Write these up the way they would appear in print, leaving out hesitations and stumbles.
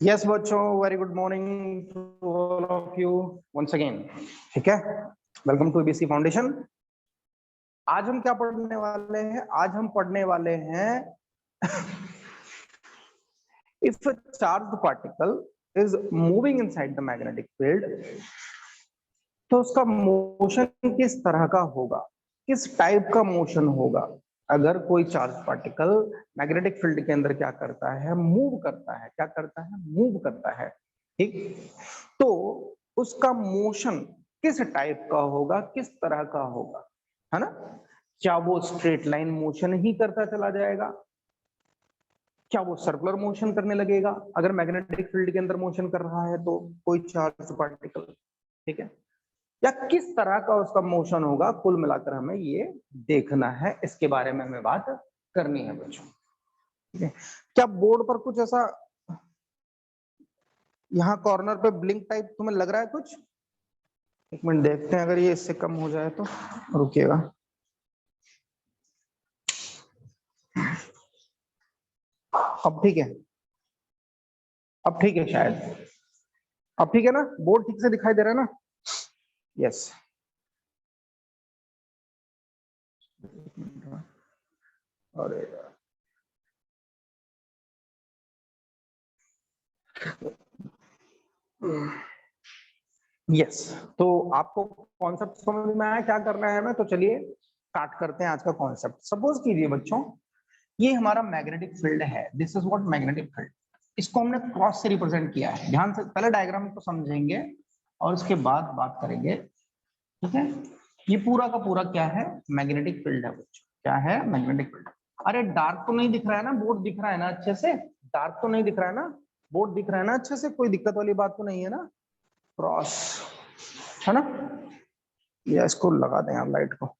Yes बच्चों, very good morning to all of you once again. ठीक है, welcome to ABC foundation. आज हम क्या पढ़ने वाले हैं? आज हम पढ़ने वाले हैं if a charge particle is moving inside the magnetic field, तो उसका मोशन किस तरह का होगा, किस टाइप का मोशन होगा। अगर कोई चार्ज पार्टिकल मैग्नेटिक फील्ड के अंदर क्या करता है, मूव करता है, क्या करता है, मूव करता है, ठीक, तो उसका मोशन किस टाइप का होगा, किस तरह का होगा, है ना। क्या वो स्ट्रेट लाइन मोशन ही करता चला जाएगा, क्या वो सर्कुलर मोशन करने लगेगा अगर मैग्नेटिक फील्ड के अंदर मोशन कर रहा है तो कोई चार्ज पार्टिकल, ठीक है, या किस तरह का उसका मोशन होगा, कुल मिलाकर हमें ये देखना है, इसके बारे में हमें बात करनी है बच्चों। ठीक है, क्या बोर्ड पर कुछ ऐसा यहाँ कॉर्नर पे ब्लिंक टाइप तुम्हें लग रहा है कुछ? एक मिनट देखते हैं, अगर ये इससे कम हो जाए तो रुकिएगा। अब ठीक है, अब ठीक है शायद, अब ठीक है ना, बोर्ड ठीक से दिखाई दे रहा है ना? यस। अरे यस, तो आपको कॉन्सेप्ट समझ में आया क्या करना है हमें? तो चलिए स्टार्ट करते हैं आज का कॉन्सेप्ट। सपोज कीजिए बच्चों, ये हमारा मैग्नेटिक फील्ड है, this is what magnetic field. इसको हमने क्रॉस से रिप्रेजेंट किया है। ध्यान से पहले डायग्राम को समझेंगे और उसके बाद बात करेंगे। ठीक है, ये पूरा का पूरा क्या है? मैग्नेटिक फील्ड है बच्चों। क्या है? Magnetic field. अरे डार्क तो नहीं दिख रहा है ना? बोर्ड दिख रहा है ना अच्छे से? डार्क तो नहीं दिख रहा है ना? बोर्ड दिख रहा है ना अच्छे से? कोई दिक्कत वाली बात तो नहीं है ना? क्रॉस है ना? या इसको लगा दें आप लाइट को,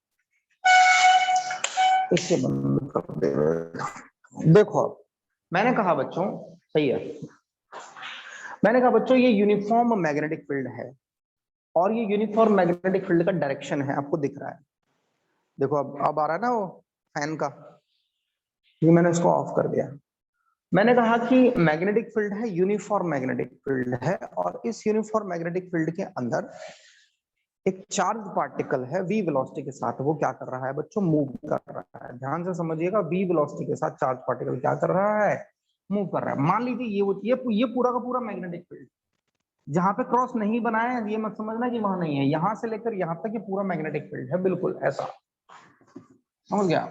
इससे बंद कर दे। देखो अब मैंने कहा बच्चों, सही है, मैंने कहा बच्चों ये यूनिफॉर्म मैग्नेटिक फील्ड है और ये यूनिफॉर्म मैग्नेटिक फील्ड का डायरेक्शन है, आपको दिख रहा है। देखो अब आ रहा है ना वो फैन का, ये मैंने इसको ऑफ कर दिया। मैंने कहा कि मैग्नेटिक फील्ड है, यूनिफॉर्म मैग्नेटिक फील्ड है, और इस यूनिफॉर्म मैग्नेटिक फील्ड के अंदर एक चार्ज पार्टिकल है वी वेलोसिटी के साथ। वो क्या कर रहा है बच्चों? मूव कर रहा है। ध्यान से समझिएगा, वी वेलोसिटी के साथ चार्ज पार्टिकल क्या कर रहा है? मूव कर रहा है। मान लीजिए ये पूरा का पूरा मैग्नेटिक फील्ड, जहां पे क्रॉस नहीं बनाया है ये मत समझना कि वहां नहीं है, यहां से लेकर यहां तक ये पूरा मैग्नेटिक फील्ड है, बिल्कुल ऐसा, समझ गया?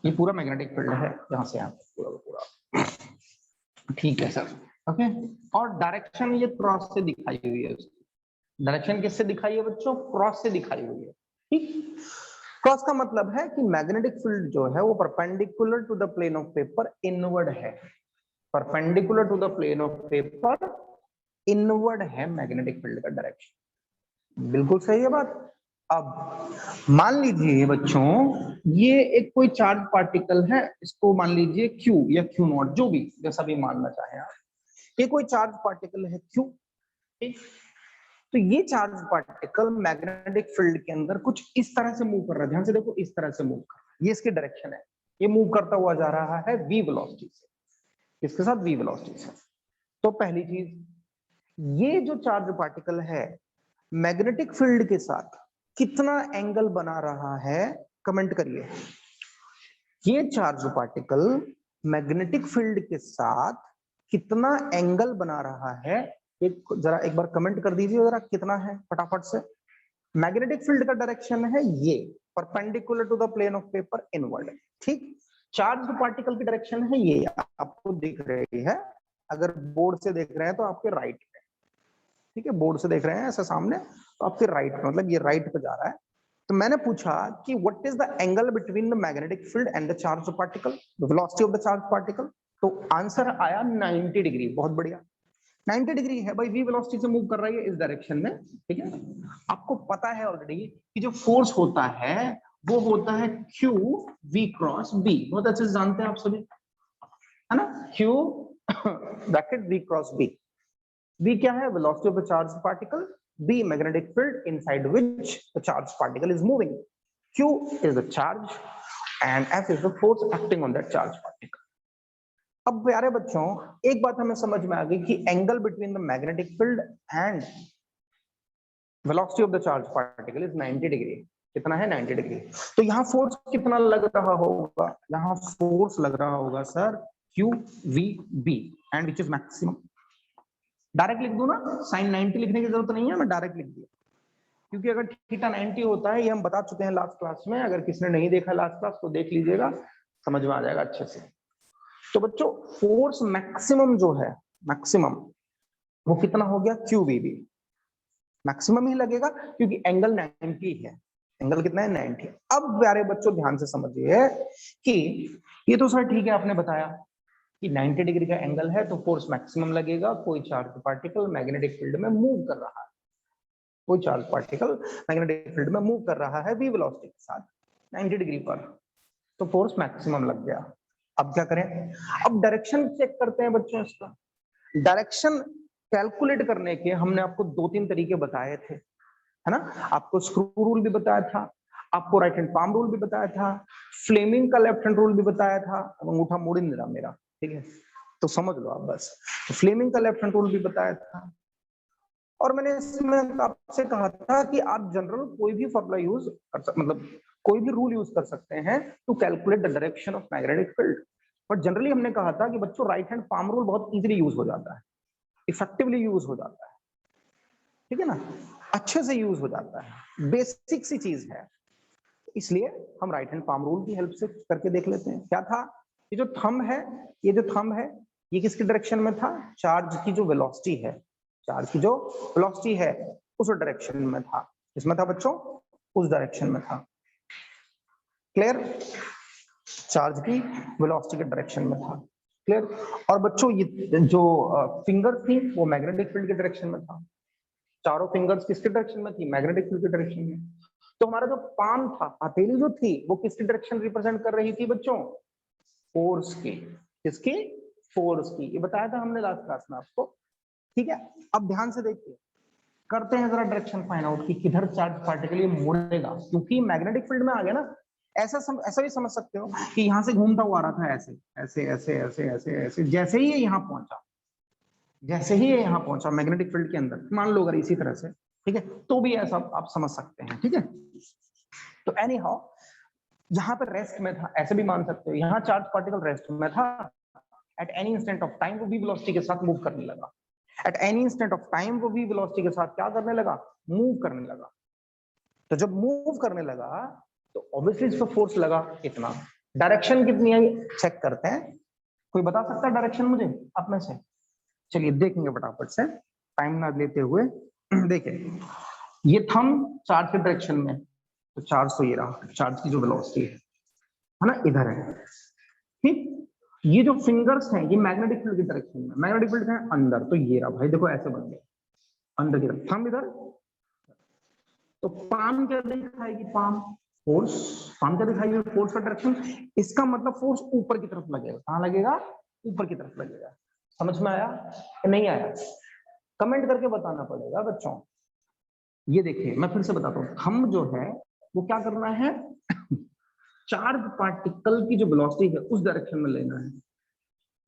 ये पूरा मैग्नेटिक फील्ड है यहां से यहां तक पूरा का पूरा। ठीक है सर, ओके। और डायरेक्शन ये क्रॉस से दिखाई हुई है। डायरेक्शन किससे दिखाई है बच्चों? क्रॉस से दिखाई हुई है। ठीक, क्रॉस का मतलब है कि मैग्नेटिक फील्ड जो है वो perpendicular to the plane of paper inward है। Perpendicular to the plane of paper inward है मैग्नेटिक फील्ड का डायरेक्शन। बिल्कुल सही है बात। अब मान लीजिए बच्चों, ये एक कोई चार्ज पार्टिकल है, इसको मान लीजिए क्यू या क्यू नॉट, जो भी जैसा भी मानना चाहे आप। ये कोई चार्ज पार्टिकल है क्यू, ठीक। तो ये चार्ज पार्टिकल मैग्नेटिक फील्ड के अंदर कुछ इस तरह से मूव कर रहा है। ध्यान से देखो, इस तरह से मूव कर रहा है, ये इसकी डायरेक्शन है। ये मूव करता हुआ जा रहा है वी वेलोसिटी से। किसके साथ? वी वेलोसिटी से। तो पहली चीज, ये जो चार्ज पार्टिकल है मैग्नेटिक फील्ड के साथ कितना एंगल बना रहा है, कमेंट करिए। ये चार्ज पार्टिकल मैग्नेटिक फील्ड के साथ कितना एंगल बना रहा है, जरा एक बार कमेंट कर दीजिए जरा, कितना है फटाफट से। मैग्नेटिक फील्ड का डायरेक्शन है ये, perpendicular to the plane of paper inward, ठीक। चार्ज पार्टिकल की डायरेक्शन है ये, आपको दिख रही है, अगर बोर्ड से देख रहे हैं तो आपके राइट पे, ठीक है, बोर्ड से देख रहे हैं ऐसा सामने तो आपके राइट पे, मतलब ये राइट पे जा रहा है। तो मैंने पूछा कि what is the angle between the magnetic field and the charge particle, the velocity of the charge particle. तो आंसर आया 90 डिग्री। बहुत बढ़िया, 90 डिग्री है भाई, वी वेलोसिटी से मूव कर रही है इस डायरेक्शन में, ठीक है। आपको पता है ऑलरेडी कि जो फोर्स होता है वो होता है Q V क्रॉस B, बहुत अच्छे से जानते हैं आप सभी, है ना। Q bracket V cross B। V क्या है? Velocity of the charge particle. B magnetic field inside which the charged particle is moving. Q is the charge and F is the force acting on that charged particle. अब प्यारे बच्चों एक बात हमें समझ में आ गई कि angle between the magnetic field and velocity of the charge particle is 90 degree. कितना है? 90 डिग्री। तो यहाँ फोर्स कितना लग रहा होगा? यहाँ फोर्स लग रहा होगा sir Q V B and which is maximum. Direct लिख दूं ना, साइन 90 लिखने की जरूरत नहीं है, मैं डायरेक्ट लिख दिया, क्योंकि अगर थीटा 90 होता है ये हम बता चुके हैं लास्ट क्लास में। अगर किसने नहीं देखा लास्ट क्लास तो देख लीजिएगा, समझ में आ जाएगा अच्छे से। तो बच्चों फोर्स मैक्सिमम जो है, मैक्सिमम वो कितना हो गया? Q V B. मैक्सिमम ही लगेगा क्योंकि एंगल 90 है। एंगल कितना है? 90। अब प्यारे बच्चों ध्यान से समझिए कि ये तो सर ठीक है आपने बताया कि 90 डिग्री का एंगल है तो फोर्स मैक्सिमम लगेगा। कोई चार्ज पार्टिकल मैग्नेटिक फील्ड में मूव कर रहा है, कोई चार्ज पार्टिकल मैग्नेटिक फील्ड में मूव कर रहा है v वेलोसिटी के साथ 90 डिग्री पर, तो फोर्स मैक्सिमम लग गया। अब क्या करें? अब डायरेक्शन चेक करते हैं बच्चों इसका। डायरेक्शन कैलकुलेट करने के हमने आपको 2-3 तरीके बताए थे, है ना? आपको स्क्रू रूल भी बताया था, आपको राइट हैंड पाम रूल भी बताया था, फ्लेमिंग का लेफ्ट हैंड रूल भी बताया था। अब अंगूठा मोड़ ही नहीं रहा मेरा, ठीक है, तो समझ लो आप बस। तो फ्लेमिंग का लेफ्ट हैंड रूल भी बताया था, और मैंने इसमें आपसे कहा था कि आप जनरल कोई भी फॉर्मूला यूज कर सकते, मतलब कोई भी रूल यूज कर सकते हैं to calculate the direction of magnetic field. But generally हमने कहा था कि बच्चों राइट हैंड पाम रूल बहुत इजीली यूज हो जाता है, इफेक्टिवली यूज हो जाता है, ठीक है ना, अच्छे से यूज हो जाता है, बेसिक सी चीज है, इसलिए हम राइट हैंड पाम रूल की हेल्प से करके देख लेते हैं। क्या था? ये जो थंब है, ये जो थंब है, ये किसकी डायरेक्शन में था? चार्ज की जो वेलोसिटी है, चार्ज की जो वेलोसिटी है उस डायरेक्शन में था। किसमें था बच्चों? उस डायरेक्शन में था। क्लियर? चार्ज की वेलोसिटी के डायरेक्शन में था। क्लियर? और बच्चों ये जो फिंगर थी वो मैग्नेटिक फील्ड के डायरेक्शन में था। चारों फिंगर्स किसके डायरेक्शन में थी? मैग्नेटिक फील्ड के डायरेक्शन में। तो हमारा जो पाम था, हथेली जो थी, वो किसकी डायरेक्शन रिप्रेजेंट कर रही थी बच्चों? फोर्स की। किसकी? फोर्स की। ये बताया था हमने लास्ट क्लास में आपको, ठीक है। अब ध्यान से देखिए, करते हैं जरा डायरेक्शन फाइंड आउट कि किधर चार्ज पार्टिकल ये मुड़ेगा, क्योंकि मैग्नेटिक फील्ड में आ गया ना। ऐसा भी समझ सकते हो कि यहां से घूमता हुआ आ रहा था, ऐसे ऐसे ऐसे ऐसे ऐसे ऐसे, जैसे ही ये यहाँ पहुंचा, जैसे ही ये यहाँ पहुंचा मैग्नेटिक फील्ड के अंदर, मान लो अगर इसी तरह से, ठीक है, तो भी ऐसा आप समझ सकते हैं, ठीक है। तो एनी हाउ जहां पर रेस्ट में था, ऐसे भी मान सकते हो, यहाँ चार्ज पार्टिकल रेस्ट में था। At any instant of time वो v वेलोसिटी के साथ मूव करने लगा। At any instant of time वो v वेलोसिटी के साथ क्या करने लगा? मूव करने लगा। तो जब मूव करने लगा तो ऑब्वियसली इस पर फोर्स लगा इतना। डायरेक्शन कितनी है चेक करते हैं। कोई बता सकता है डायरेक्शन मुझे आप में से? चलिए देखेंगे फटाफट से, टाइम ना लेते हुए। देखिए ये थंब चार्ज के डायरेक्शन में, तो चार्ज तो ये रहा, चार्ज की जो वेलोसिटी है ना, इधर है, ठीक। ये जो फिंगर्स हैं ये मैग्नेटिक फील्ड की डायरेक्शन में, मैग्नेटिक फील्ड है अंदर, तो ये रहा भाई, देखो ऐसे बन गया अंदर की तरफ, थंब इधर। तो पाम क्या दिखाएगी? Palm force. पाम क्या दिखाएगी? फोर्स का डायरेक्शन। इसका मतलब फोर्स ऊपर की तरफ लगेगा। कहां लगेगा? ऊपर की तरफ लगेगा। समझ में आया कि नहीं आया? कमेंट करके बताना पड़ेगा बच्चों। ये देखिए मैं फिर से बताता हूँ, थंब जो है वो क्या करना है? चार्ज पार्टिकल की जो वेलोसिटी है उस डायरेक्शन में लेना है।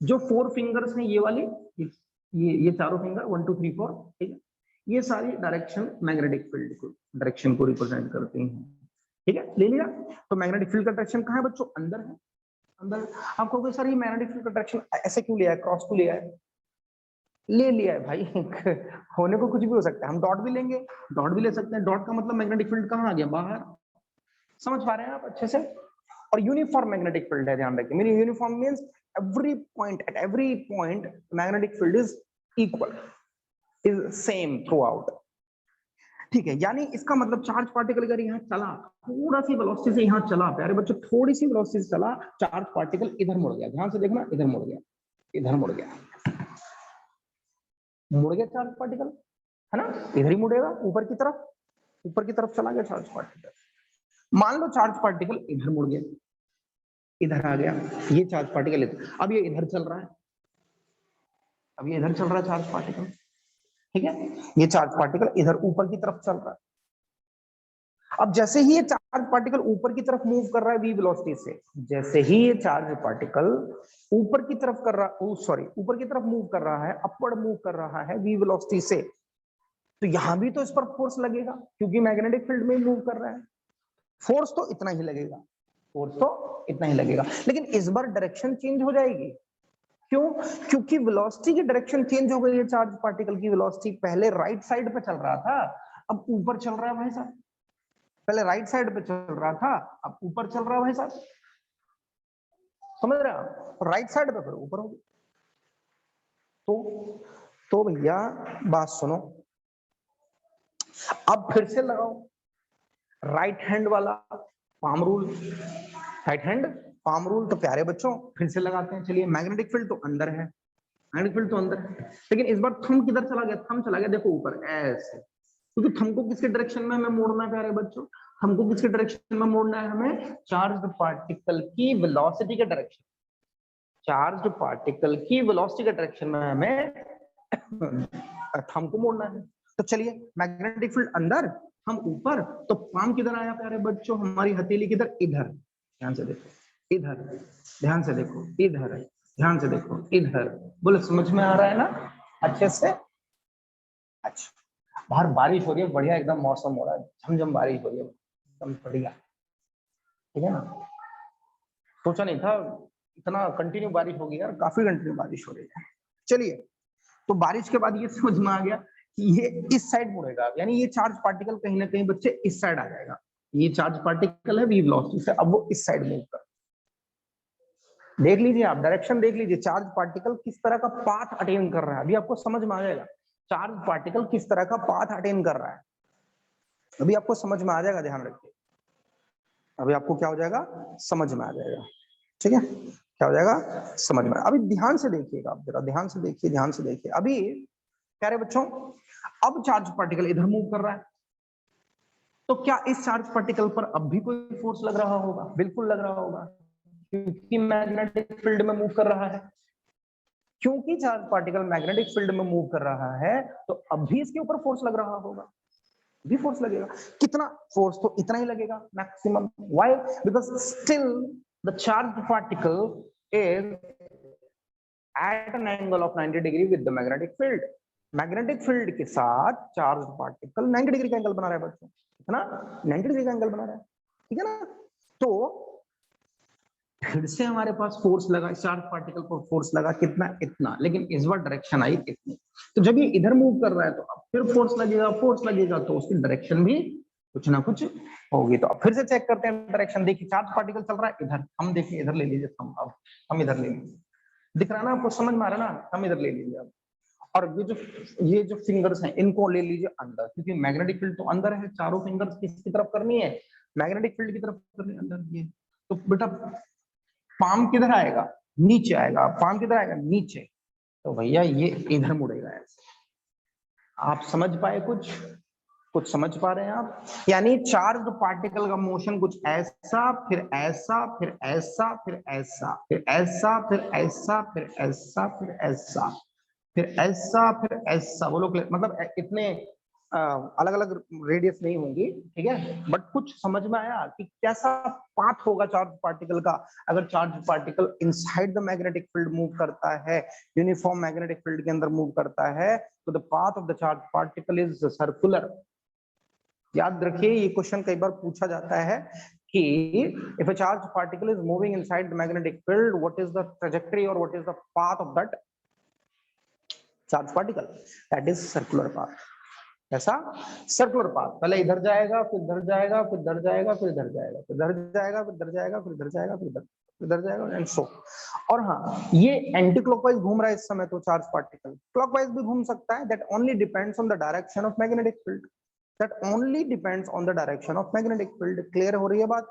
जो 4 फिंगर्स हैं ये वाली, ये चारों फिंगर 1 2 3 4, ठीक है, ये सारी डायरेक्शन मैग्नेटिक फील्ड को डायरेक्शन को रिप्रेजेंट करती हैं, ठीक है, ले लिया। तो मैग्नेटिक फील्ड का डायरेक्शन कहाँ है बच्चों? अंदर है। अंदर आपको कोई सर ये मैग्नेटिक फील्ड का डायरेक्शन ऐसे क्यों लिया है, क्रॉस क्यों लिया है? ले लिया है भाई होने को कुछ भी हो सकता है, हम डॉट भी लेंगे, डॉट भी ले सकते हैं। डॉट का मतलब मैग्नेटिक फील्ड कहाँ आ गया? बाहर। समझ पा रहे हैं आप अच्छे से? और यूनिफॉर्म मैग्नेटिक फील्ड है, ध्यान रखिए। Meaning uniform means every point, at every point magnetic field is equal, is same throughout, ठीक है। यानी इसका मतलब चार्ज पार्टिकल अगर यहाँ चला, थोड़ा सी वेलोसिटी से यहाँ चला, प्यारे बच्चों थोड़ी सी वेलोसिटी से चला, चार्ज पार्टिकल इधर मुड़ गया। ध्यान से देखना, इधर मुड़ गया, इधर मुड़ गया, मुड़ गया चार्ज पार्टिकल, है ना, इधर ही मुड़ेगा ऊपर की तरफ, ऊपर की तरफ चला गया चार्ज पार्टिकल। मान लो चार्ज पार्टिकल इधर मुड़ गया, इधर आ गया, ये चार्ज पार्टिकल इधर, अब ये इधर चल रहा है, अब ये इधर चल रहा है चार्ज पार्टिकल, ठीक है, ये चार्ज पार्टिकल इधर ऊपर की तरफ चल रहा है। अब जैसे ही ये चार्ज पार्टिकल ऊपर की तरफ मूव कर रहा है v वेलोसिटी से, जैसे ही ये चार्ज पार्टिकल ऊपर की तरफ कर रहा, सॉरी ऊपर की तरफ मूव कर रहा है, अपवर्ड मूव कर रहा है v वेलोसिटी से, तो यहां भी तो इस पर फोर्स लगेगा क्योंकि मैग्नेटिक फील्ड में मूव कर रहा है। फोर्स तो इतना ही लगेगा, फोर्स तो इतना ही लगेगा, लेकिन इस बार डायरेक्शन चेंज हो जाएगी। क्यों? क्योंकि वेलोसिटी की डायरेक्शन चेंज हो गई है। चार्ज पार्टिकल की वेलोसिटी पहले राइट साइड पे चल रहा था, अब ऊपर चल रहा है भाई साहब। पहले राइट साइड पे चल रहा था, अब ऊपर चल रहा है भाई साहब। समझ रहे हैं? राइट साइड पे फिर ऊपर हो गया। तो भैया बात सुनो, अब फिर से लगाओ राइट हैंड वाला palm rule. Right hand palm rule तो प्यारे बच्चों फिर से लगाते हैं। चलिए, मैग्नेटिक फील्ड तो अंदर है, मैग्नेटिक फील्ड तो अंदर है, लेकिन इस बार थंब किधर चला गया? थंब चला गया देखो ऊपर ऐसे, क्योंकि थंब को किसके डायरेक्शन में हमें मोड़ना है प्यारे बच्चों? थंब को किसके डायरेक्शन में मोड़ना है हमें? चार्ज्ड पार्टिकल की वेलोसिटी के डायरेक्शन, चार्ज्ड पार्टिकल की वेलोसिटी के डायरेक्शन में हमें थंब को मोड़ना है। तो चलिए, मैग्नेटिक फील्ड अंदर, हम ऊपर, तो पाम किधर आया प्यारे बच्चों? हमारी हथेली किधर? इधर। ध्यान से देखो, इधर। ध्यान से देखो, इधर। ध्यान से देखो, इधर। बोले समझ में आ रहा है ना अच्छे से? अच्छा, बाहर बारिश हो रही है, बढ़िया एकदम मौसम हो रहा है, झमझम बारिश हो रही है, एकदम बढ़िया। ठीक है ना? सोचा नहीं था इतना कंटिन्यू बारिश होगी यार, काफी कंटिन्यू बारिश हो रही है। चलिए, तो बारिश के बाद ये समझ में आ गया कि ये इस साइड मुड़ेगा, यानी ये चार्ज पार्टिकल कहीं ना कहीं बच्चे इस साइड आ जाएगा। ये चार्ज पार्टिकल है v वेलोसिटी से, अब वो इस साइड मूव कर। देख लीजिए आप, डायरेक्शन देख लीजिए, चार्ज पार्टिकल किस तरह का पाथ अटेन कर रहा है, अभी आपको समझ में आ जाएगा। चार्ज पार्टिकल किस तरह का पाथ अटेन कर रहा है, अभी आपको समझ में आ जाएगा, ध्यान रखिए। अभी आपको क्या हो जाएगा? समझ में आ जाएगा। ठीक है, क्या हो जाएगा? समझ में। अभी ध्यान से देखिएगा, आप जरा ध्यान से देखिए, ध्यान से देखिए। अभी कह रहे बच्चों, अब चार्ज पार्टिकल इधर मूव कर रहा है, तो क्या इस चार्ज पार्टिकल पर अब भी कोई फोर्स लग रहा होगा? बिल्कुल लग रहा होगा, क्योंकि मैग्नेटिक फील्ड में मूव कर रहा है। क्योंकि चार्ज पार्टिकल मैग्नेटिक फील्ड में मूव कर रहा है, तो अब भी इसके ऊपर फोर्स लग रहा होगा, भी फोर्स लगेगा। कितना फोर्स? तो इतना ही लगेगा maximum. Why? Because still the charge particle is at an angle of 90 degree with the magnetic field. Magnetic field के साथ चार्ज पार्टिकल 90 डिग्री का एंगल बना रहा है बच्चों, कितना? 90 डिग्री का एंगल बना रहा है। ठीक है ना? तो फिर से हमारे पास फोर्स लगा, चार्ज पार्टिकल पर फोर्स लगा, कितना? इतना, लेकिन इस बार डायरेक्शन आई इतनी। तो जब ये इधर मूव कर रहा है तो अब फिर फोर्स लगेगा, फोर्स लगेगा तो उसकी डायरेक्शन भी कुछ ना कुछ होगी। तो अब फिर से चेक करते हैं डायरेक्शन। देखिए, चार्ज पार्टिकल चल रहा है इधर, हम देखिए इधर ले लीजिए, हम इधर ले लीजिए, दिख रहा है ना आपको? समझ में आ रहा है ना? हम इधर ले लीजिए अब। और ये जो फिंगर्स हैं इनको ले लीजिए अंदर, क्योंकि मैग्नेटिक फील्ड तो अंदर है। चारों फिंगर्स किसकी तरफ करनी है? मैग्नेटिक फील्ड की तरफ करनी है, अंदर। ये तो बेटा पाम किधर आएगा? नीचे आएगा। पाम किधर आएगा? नीचे। तो भैया ये इधर मुड़ेगा ऐसे। आप समझ पाए? कुछ समझ पा रहे हैं आप? यानी चार्ज पार्टिकल का मोशन कुछ ऐसा, फिर ऐसा, फिर ऐसा, फिर ऐसा, फिर ऐसा, फिर ऐसा, फिर ऐसा, फिर ऐसा, फिर ऐसा, फिर ऐसा। बोलो मतलब इतने अलग अलग रेडियस नहीं होंगी, ठीक है, बट कुछ समझ में आया कि कैसा पाथ होगा चार्ज पार्टिकल का अगर charge particle inside the magnetic field move करता है, यूनिफॉर्म मैग्नेटिक फील्ड के अंदर मूव करता है, तो the path of the charge particle is circular. याद रखिए, ये क्वेश्चन कई बार पूछा जाता है कि if a charge particle is moving inside the magnetic field, what is the trajectory और what is the path of that charge particle? That is circular path. ऐसा सर्कुलर पाथ, पहले इधर जाएगा, फिर इधर जाएगा, फिर इधर जाएगा, फिर इधर जाएगा, फिर इधर जाएगा, फिर इधर जाएगा, फिर इधर जाएगा, फिर इधर जाएगा, एंड सो। और हाँ, ये एंटी क्लॉकवाइज घूम रहा है इस समय, तो चार्ज पार्टिकल क्लॉकवाइज भी घूम सकता है। That only depends on the direction of magnetic field. That only depends on the direction of magnetic field. Clear हो रही है बात?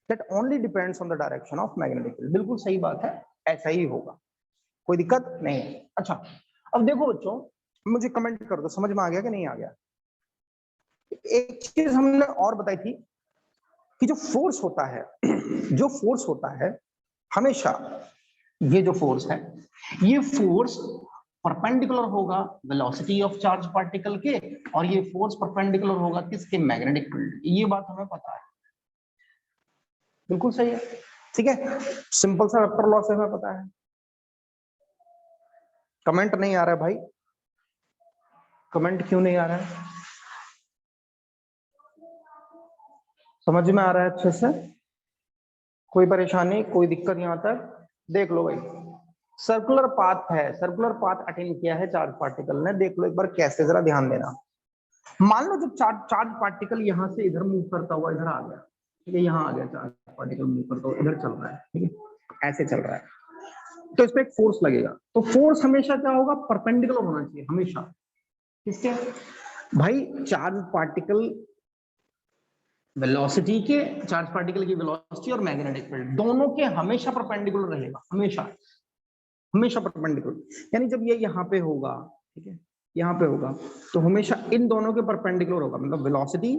That only depends on the direction of magnetic field. बिल्कुल सही बात है, ऐसा ही होगा, कोई दिक्कत नहीं है। अच्छा, अब देखो बच्चों, मुझे कमेंट कर दो समझ में आ गया कि नहीं आ गया। एक चीज हमने और बताई थी कि जो फोर्स होता है जो फोर्स होता है हमेशा, ये जो फोर्स है, ये फोर्स परपेंडिकुलर होगा वेलोसिटी ऑफ चार्ज पार्टिकल के, और ये फोर्स परपेंडिकुलर होगा किसके, मैग्नेटिक फील्ड। ये बात हमें पता है, बिल्कुल सही है, ठीक है। सिंपल सा वेक्टर लॉ से हमें पता है। कमेंट नहीं आ रहा है भाई, कमेंट क्यों नहीं आ रहा है? समझ में आ रहा है अच्छे से? कोई परेशानी, कोई दिक्कत यहां तक? देख लो भाई, सर्कुलर पाथ है, सर्कुलर पाथ अटेन किया है चार्ज पार्टिकल ने। देख लो एक बार कैसे, जरा ध्यान देना। मान लो जब चार्ज पार्टिकल यहां से इधर मूव करता हुआ इधर आ गया, ठीक है, यहाँ आ गया चार्ज पार्टिकल मूव करता हुआ इधर चल रहा है, ठीक है, ऐसे चल रहा है, तो इस पे एक फोर्स लगेगा। तो फोर्स हमेशा क्या होगा, परपेंडिकुलर होना चाहिए हमेशा। किसके भाई, चार्ज पार्टिकल वेलोसिटी के, चार्ज पार्टिकल की वेलोसिटी और मैग्नेटिक फील्ड दोनों के हमेशा परपेंडिकुलर रहेगा, हमेशा हमेशा परपेंडिकुलर। यानी जब ये यहाँ पे होगा, ठीक है, यहाँ पे होगा, तो हमेशा इन दोनों के परपेंडिकुलर होगा। मतलब वेलोसिटी,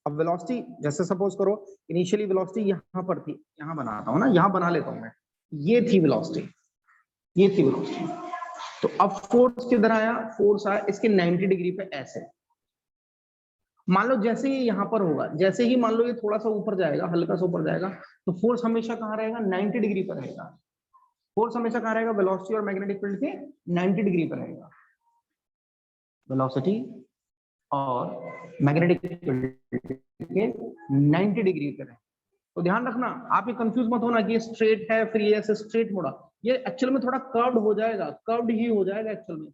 अब वेलोसिटी जैसे सपोज करो इनिशियली वेलोसिटी यहाँ पर थी, यहाँ बनाता हूँ ना, यहाँ बना लेता हूँ मैं, ये थी वेलोसिटी, ये थी वेलोसिटी। तो अब फोर्स किधर आया, फोर्स आया इसके 90 डिग्री पे ऐसे। मान लो जैसे ही यहाँ पर होगा, जैसे ही मान लो ये थोड़ा सा ऊपर जाएगा, हल्का सा ऊपर जाएगा, तो फोर्स हमेशा कहाँ रहेगा, 90 डिग्री पर रहेगा। फोर्स हमेशा कहाँ रहेगा, वेलोसिटी और मैग्नेटिक फील्ड के 90 डिग्री पर रहेगा। वेलोसिटी और मैग्नेटिक फील्ड के 90 डिग्री पर है। तो ध्यान रखना, आप ये कंफ्यूज मत होना कि ये स्ट्रेट है फिर ये ऐसे स्ट्रेट मुड़ा, ये एक्चुअल में थोड़ा कर्व्ड हो जाएगा, कर्व्ड ही हो जाएगा एक्चुअल में,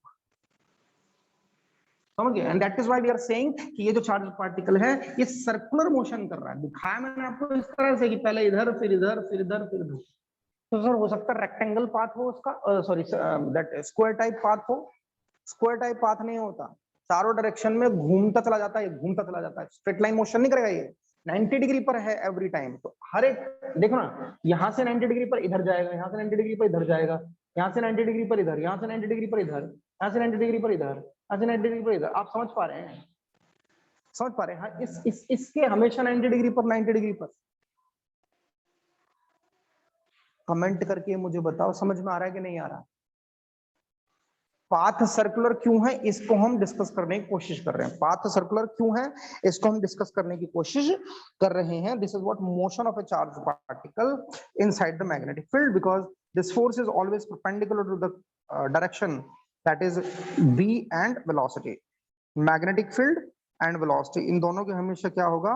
समझ गए? And that is why we are saying कि ये जो चार्ज पार्टिकल है ये सर्कुलर मोशन कर रहा है। दिखाया मैंने आपको इस तरह से कि पहले इधर फिर इधर फिर इधर फिर इधर। तो सर हो सकता है रेक्टेंगल पाथ हो उसका, sorry that square type path हो। स्क्वायर टाइप पाथ नहीं होता, चारों डायरेक्शन में घूमता चला जाता है, घूमता चला जाता है, स्ट्रेट लाइन मोशन नहीं करेगा ये। 90 डिग्री पर है एवरी टाइम। तो हर एक देखो ना, यहाँ से 90 डिग्री पर इधर जाएगा, यहाँ से 90 डिग्री पर इधर जाएगा, यहाँ से 90 डिग्री पर इधर, यहाँ से 90 डिग्री पर इधर, यहाँ से 90 डिग्री पर इधर, यहाँ से 90 डिग्री पर इधर। आप समझ पा रहे हैं, समझ पा रहे हैं? हाँ, इसके हमेशा 90 डिग्री पर, 90 डिग्री पर। कमेंट करके मुझे बताओ समझ में आ रहा है कि नहीं आ रहा? पाथ सर्कुलर क्यों है इसको हम डिस्कस करने की कोशिश कर रहे हैं। पाथ सर्कुलर क्यों है इसको हम डिस्कस करने की कोशिश कर रहे हैं। This is what motion of a charge particle inside the magnetic field, because this force is always perpendicular to the direction that is v and velocity. Magnetic field and velocity इन दोनों के हमेशा क्या होगा,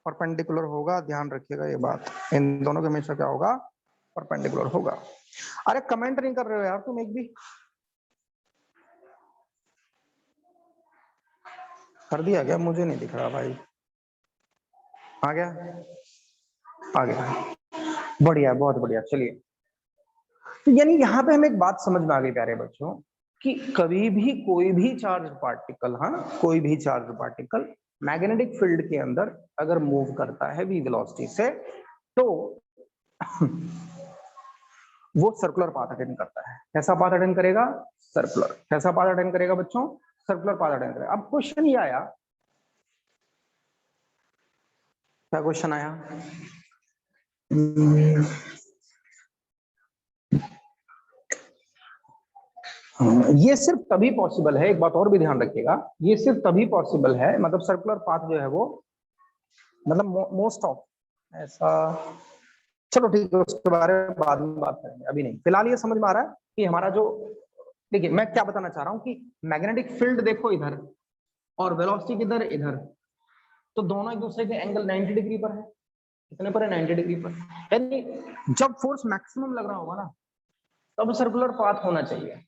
परपेंडिकुलर होगा। ध्यान रखिएगा ये बात, इन दोनों के हमेशा क्या होगा, परपेंडिकुलर होगा। अरे कमेंट नहीं कर रहे हो यार तुम एक भी? कर दिया क्या? मुझे नहीं दिख रहा भाई। आ गया, आ गया, बढ़िया, बहुत बढ़िया। चलिए, तो यानी यहाँ पे हमें एक बात समझ में आ गई प्यारे बच्चों कि कभी भी कोई भी चार्ज पार्टिकल, हाँ कोई भी चार्ज पार्टिकल मैग्नेटिक फील्ड के अंदर अगर मूव करता है v वेलोसिटी से, तो वो सर्कुलर पाथ अटेंड करता है। कैसा पाथ अटेंड करेगा, सर्कुलर। कैसा पाथ अटेंड करेगा बच्चों, सर्कुलर पाथ अटेंड करेगा। अब क्वेश्चन ये आया, क्या क्वेश्चन आया, ये सिर्फ तभी पॉसिबल है, एक बात और भी ध्यान रखिएगा, ये सिर्फ तभी पॉसिबल है, मतलब सर्कुलर पाथ जो है वो, मतलब मोस्ट ऑफ ऐसा, चलो ठीक है उसके बारे में बाद में बात करेंगे, अभी नहीं। फिलहाल ये समझ में आ रहा है कि हमारा जो, देखिए मैं क्या बताना चाह रहा हूँ कि मैग्नेटिक फील्ड देखो इधर और वेलोसिटी किधर, इधर, तो दोनों एक दूसरे के एंगल 90 डिग्री पर है। कितने पर है, 90 डिग्री पर। यानी जब फोर्स मैक्सिमम लग रहा होगा ना, तब सर्कुलर पाथ होना चाहिए।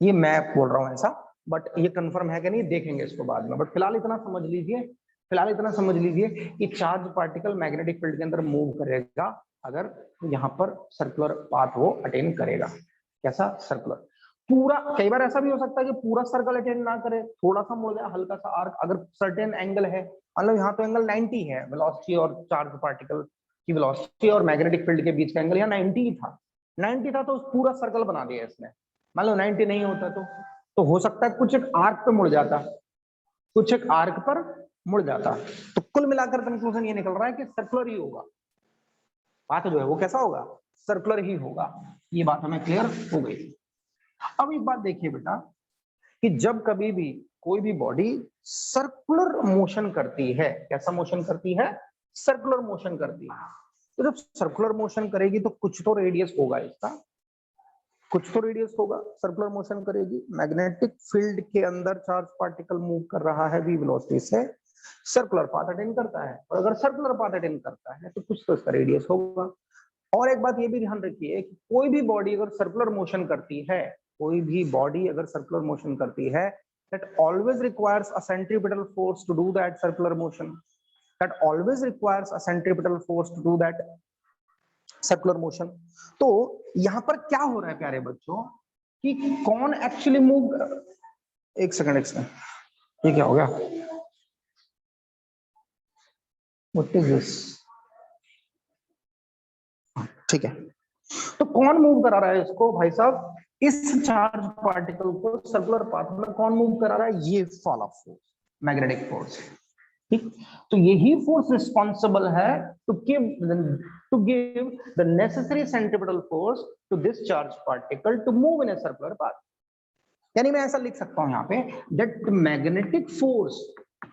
ये मैं बोल रहा हूँ ऐसा, बट ये कंफर्म है कि नहीं देखेंगे इसको बाद में। बट फिलहाल इतना समझ लीजिए, फिलहाल इतना समझ लीजिए कि चार्ज पार्टिकल मैग्नेटिक फील्ड के अंदर मूव करेगा अगर यहाँ पर सर्कुलर पाथ वो अटेन करेगा। कैसा, सर्कुलर। पूरा, कई बार ऐसा भी हो सकता है कि पूरा सर्कल अटेन ना करे, थोड़ा सा मुड़ जाए, हल्का सा आर्क, अगर सर्टेन एंगल है, मतलब यहाँ तो एंगल 90 है, वेलोसिटी और चार्ज पार्टिकल की वेलोसिटी और मैग्नेटिक फील्ड के बीच का एंगल यहाँ 90 ही था, 90 था, तो पूरा सर्कल बना दिया इसने। मान लो 90 नहीं होता तो हो सकता है कुछ एक आर्क पे मुड़ जाता, कुछ एक आर्क पर मुड़ जाता। तो कुल मिलाकर कंक्लूजन ये निकल रहा है कि सर्कुलर ही होगा, पाथ जो है वो कैसा होगा, सर्कुलर ही होगा। ये बात हमें क्लियर हो गई। अब एक बात देखिए बेटा कि जब कभी भी कोई भी बॉडी सर्कुलर मोशन करती है, कैसा मोशन करती है? सर्कुलर मोशन करती है। तो जब सर्कुलर मोशन करेगी तो कुछ तो रेडियस होगा इसका, कुछ तो रेडियस होगा। सर्कुलर मोशन करेगी, मैग्नेटिक फील्ड के अंदर चार्ज पार्टिकल मूव कर रहा है v वेलोसिटी से, सर्कुलर पाथ अटेन करता है, और अगर सर्कुलर पाथ अटेन करता है तो कुछ तो इसका रेडियस होगा। और एक बात ये भी ध्यान रखिए कि कोई भी बॉडी अगर सर्कुलर मोशन करती है, कोई भी बॉडी अगर सर्कुलर मोशन करती है, that always requires a centripetal force to do that circular motion, that always requires a centripetal force to do that circular motion। तो यहां पर क्या हो रहा है प्यारे बच्चों कि कौन एक्चुअली मूव, एक सेकंड, ये क्या हो गया? What is this? ठीक है, तो कौन मूव करा रहा है इसको भाई साहब? इस चार्ज पार्टिकल को सर्कुलर पाथ में कौन मूव करा रहा है? ये fall of force, magnetic force. ठीक, तो यही फोर्स रिस्पॉन्सिबल है to give the necessary centripetal force to this charge particle to move in a circular path. यानी मैं ऐसा लिख सकता हूं यहां पे दैट मैग्नेटिक फोर्स,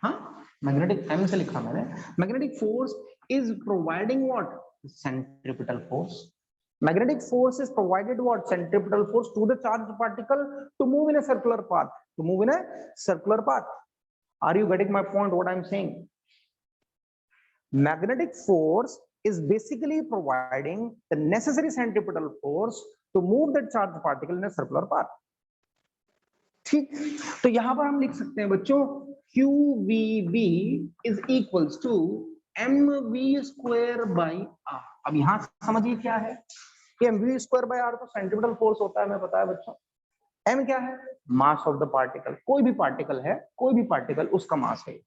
हाँ मैग्नेटिक एम से लिखा मैंने, magnetic force is providing what? Centripetal force. Magnetic force is provided what? Centripetal force to the charged particle to move in a circular path. To move in a circular path. Are you getting my point? What I'm saying? Magnetic force is basically providing the necessary centripetal force to move the charged particle in a circular path. ठीक, तो यहां पर हम लिख सकते हैं बच्चों QVB is equals to mv square by R. अब यहां समझिए क्या है कि mv स्क्वायर बाई आर तो सेंट्रिपेटल फोर्स होता है, हमें पता है बच्चों। m क्या है? Mass of the particle. कोई भी पार्टिकल है, कोई भी पार्टिकल उसका मास है,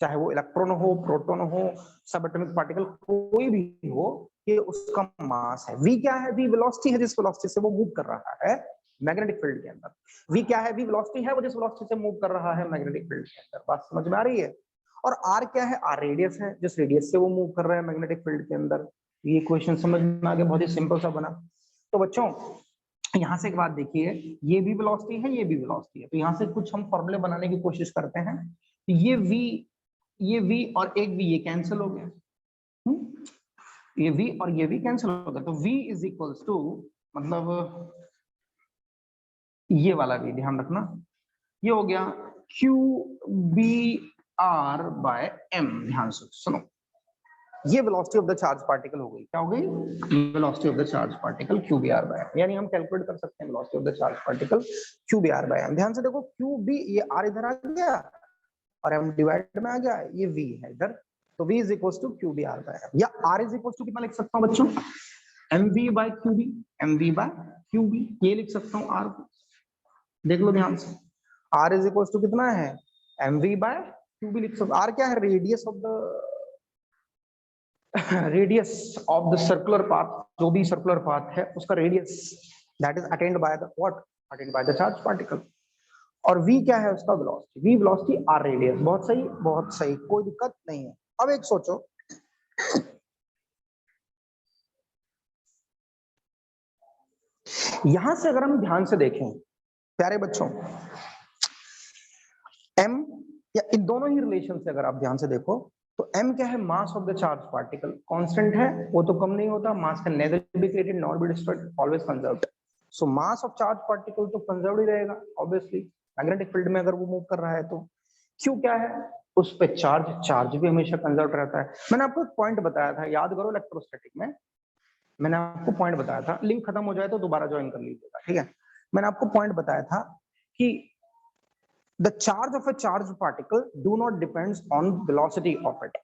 चाहे वो इलेक्ट्रॉन हो, प्रोटॉन हो, सब एटॉमिक पार्टिकल कोई भी हो, ये उसका मास है। v क्या है? v वेलोसिटी है, जिस वेलोसिटी से वो मूव कर रहा है मैग्नेटिक फील्ड के अंदर। v क्या है? v वेलोसिटी है, वो जिस वेलोसिटी से मूव कर रहा है मैग्नेटिक फील्ड के अंदर। बात समझ में आ रही है? और r क्या है? r रेडियस है, जिस रेडियस से वो मूव कर रहा है मैग्नेटिक फील्ड के अंदर। ये क्वेश्चन समझ में आ गया, बहुत ही सिंपल सा बना। तो बच्चों यहां से एक बात देखिए, ये भी वेलोसिटी है, ये भी वेलोसिटी है, तो यहां से कुछ हम फॉर्मूले बनाने की कोशिश करते हैं। ये v और एक v ये कैंसिल हो गया, ये v और ये v कैंसिल हो गया, तो v इज इक्वल्स टू, मतलब ये वाला v ध्यान रखना, ये हो गया QBR बाय m। ध्यान से सुनो, ये velocity of the charge particle हो गई, क्या हो गई? Velocity of the charge particle QBR by m। यानी हम कैलकुलेट कर सकते हैं velocity of the charge particle QBR by m। ध्यान से देखो, QB ये r इधर आ गया और m डिवाइड में आ गया, ये v है इधर, तो v is equals to QBR by m। या r इज इक्वल्स टू कितना लिख सकता हूं बच्चों? mv by QB, mv by QB, ये लिख सकता हूं r को। देख लो ध्यान से, r इज इक्वल्स टू कितना है? mv बाय QB लिख सकते। r क्या है? Radius of the circular path, जो भी सर्कुलर पाथ है उसका radius, that is attend by the what? Attend by the charge particle. और v क्या है? उसका velocity, v velocity r radius. बहुत सही, बहुत सही, कोई दिक्कत नहीं है। अब एक सोचो, यहां से अगर हम ध्यान से देखें प्यारे बच्चों, m या इन दोनों ही रिलेशन से अगर आप ध्यान से देखो तो m क्या है? Mass of the charge particle. Constant है, वो तो कम नहीं होता, मास can nether be created nor be destroyed, always conserved. So mass of charge particle तो कंजर्व्ड ही रहेगा ऑब्वियसली, मैग्नेटिक फील्ड में अगर वो मूव कर रहा है तो। क्यों क्या है? उस पे चार्ज भी हमेशा कंजर्व्ड रहता है। मैंने आपको एक पॉइंट बताया था, याद करो, इलेक्ट्रोस्टैटिक में मैंने आपको पॉइंट बताया था, लिंक खत्म हो जाए तो दोबारा ज्वाइन कर लीजिएगा, ठीक है? मैंने आपको पॉइंट बताया था कि the charge of a charged particle do not depends on velocity of it.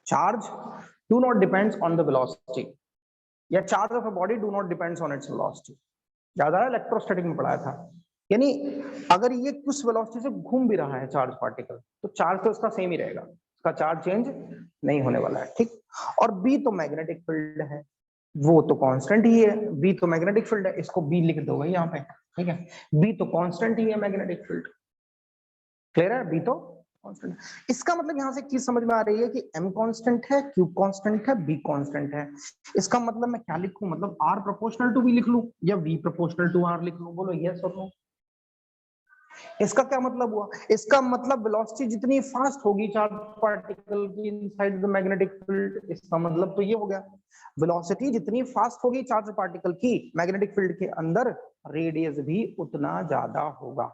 Charge do not depends on the velocity, या charge of a body do not depends on its velocity। याद आया? Electrostatic में पढ़ाया था। यानी अगर ये कुछ वेलोसिटी से घूम भी रहा है चार्ज पार्टिकल, तो चार्ज तो उसका सेम ही रहेगा, उसका चार्ज चेंज नहीं होने वाला है, ठीक? और बी तो मैग्नेटिक फील्ड है, वो तो कांस्टेंट ही है। बी तो मैग्नेटिक फील्ड है, इसको बी लिख दो यहाँ पे, ठीक है? बी तो कांस्टेंट ही है मैग्नेटिक फील्ड, क्लियर है? बी तो कांस्टेंट। इसका मतलब यहां से चीज समझ में आ रही है कि m कांस्टेंट है, q कांस्टेंट है, b कांस्टेंट है। इसका मतलब मैं क्या लिखूं, मतलब r प्रोपोर्शनल टू v लिख लूं या v प्रोपोर्शनल टू r लिख लूं, बोलो यस और नो। इसका क्या मतलब हुआ, इसका मतलब वेलोसिटी जितनी फास्ट होगी चार्ज पार्टिकल की इनसाइड द मैग्नेटिक फील्ड, इसका मतलब तो ये हो गया वेलोसिटी जितनी फास्ट होगी चार्ज पार्टिकल की मैग्नेटिक फील्ड के अंदर, रेडियस भी उतना ज्यादा होगा।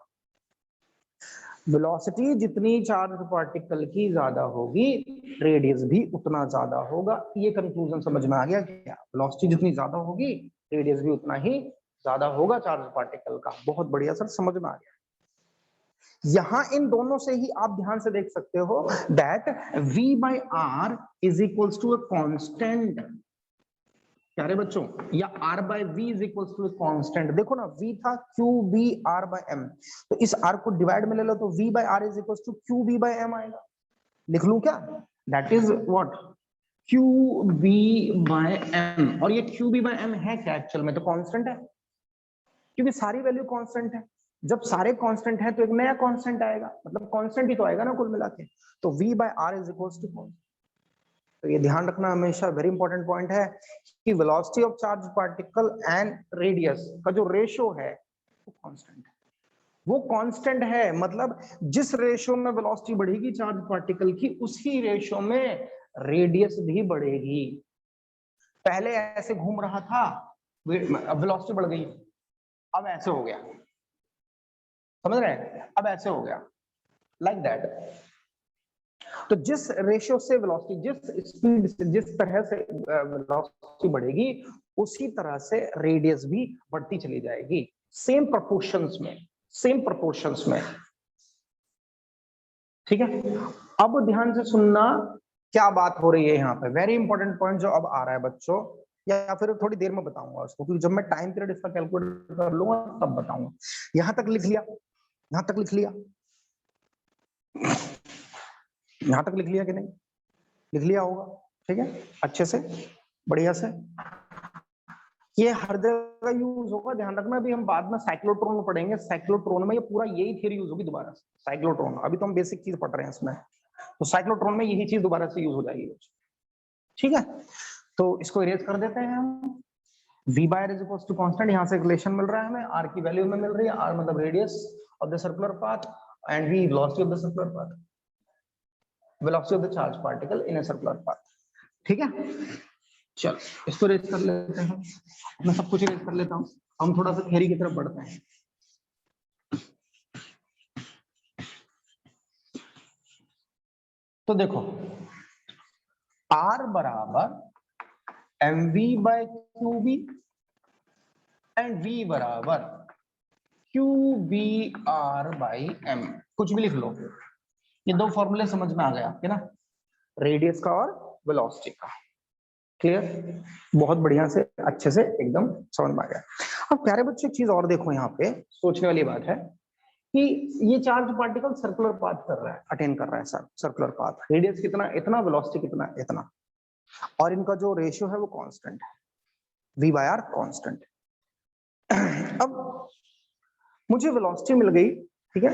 वेलोसिटी जितनी चार्ज पार्टिकल की ज्यादा होगी, रेडियस भी उतना ज्यादा होगा। ये कंक्लूजन समझ में आ गया क्या, वेलोसिटी जितनी ज्यादा होगी, रेडियस भी उतना ही ज्यादा होगा चार्ज पार्टिकल का। बहुत बढ़िया सर, समझ में आ गया। यहां इन दोनों से ही आप ध्यान से देख सकते हो that v by R is equals to a constant. प्यारे बच्चों, या r by v is equals to a constant. देखो ना, v था q b r by m, तो इस r को डिवाइड में ले लो तो v by r is equals to q b by m आएगा। लिख लूं क्या, that is what, q b by m। और ये q b बाई m है क्या एक्चुअल में, तो कांस्टेंट है, क्योंकि सारी वैल्यू कांस्टेंट है। जब सारे कांस्टेंट हैं तो एक नया कांस्टेंट आएगा, मतलब कांस्टेंट ही तो आएगा ना कुल मिला के। तो v by r is equals to constant. तो ये ध्यान रखना हमेशा, वेरी इंपॉर्टेंट पॉइंट है कि velocity of charge particle and radius का जो रेशियो है वो कांस्टेंट है। वो कांस्टेंट है मतलब जिस रेशियो में वेलोसिटी बढ़ेगी चार्ज पार्टिकल की, उसी रेशियो में रेडियस भी बढ़ेगी। पहले ऐसे घूम रहा था, वेलोसिटी बढ़ गई, अब ऐसे हो गया, समझ रहे हैं, अब ऐसे हो गया, लाइक दैट। तो जिस रेशियो से वेलोसिटी, जिस स्पीड से, जिस तरह से वेलोसिटी बढ़ेगी, उसी तरह से रेडियस भी बढ़ती चली जाएगी, सेम प्रोपोर्शंस में, सेम प्रोपोर्शंस में। ठीक है, अब ध्यान से सुनना क्या बात हो रही है यहाँ पे, वेरी इंपॉर्टेंट पॉइंट जो अब आ रहा है बच्चों, या फिर थोड़ी देर में बताऊंगा उसको, क्योंकि जब मैं टाइम पीरियड इसका कैलकुलेट कर लूंगा तब बताऊंगा। यहां तक लिख लिया, यहां तक लिख लिया, यहां तक लिख लिया कि नहीं, लिख लिया होगा, ठीक है, अच्छे से, बढ़िया से। ये हर जगह यूज होगा, ध्यान रखना। अभी हम बाद में साइक्लोट्रॉन में पढ़ेंगे, साइक्लोट्रॉन में ये पूरा यही थ्योरी यूज होगी दोबारा से, साइक्लोट्रॉन। अभी तो हम बेसिक चीज पढ़ रहे हैं इसमें, तो साइक्लोट्रॉन में यही चीज दोबारा से यूज हो जाएगी, ठीक है। तो इसको इरेज कर देते हैं हम। v by r is equals to constant, यहां से रिलेशन मिल रहा है हमें, r की वैल्यू में मिल रही है, r मतलब radius of the circular path and v velocity of the circular path, velocity of the charge particle in a circular path. ठीक है, चल इसको रेज कर लेते हैं, मैं सब कुछ रेज कर लेता हूं, हम थोड़ा सा थ्योरी की तरफ बढ़ते हैं। तो देखो, r बराबर mv by qb and v बराबर qbr बाई m, कुछ भी लिख लो, ये दो फॉर्मूले समझ में आ गए आपके ना, रेडियस का और वेलोसिटी का। क्लियर, बहुत बढ़िया से, अच्छे से एकदम समझ में आ गया। अब प्यारे बच्चे एक चीज और देखो, यहाँ पे सोचने वाली बात है कि ये चार्ज पार्टिकल सर्कुलर पाथ कर रहा है, अटेन कर रहा है सर सर्कुलर पाथ, रेडियस कितना, इतना, वेलोसिटी कितना, इतना, और इनका जो रेशियो है वो कांस्टेंट है, v बाय r कांस्टेंट। अब मुझे वेलोसिटी मिल गई, ठीक है,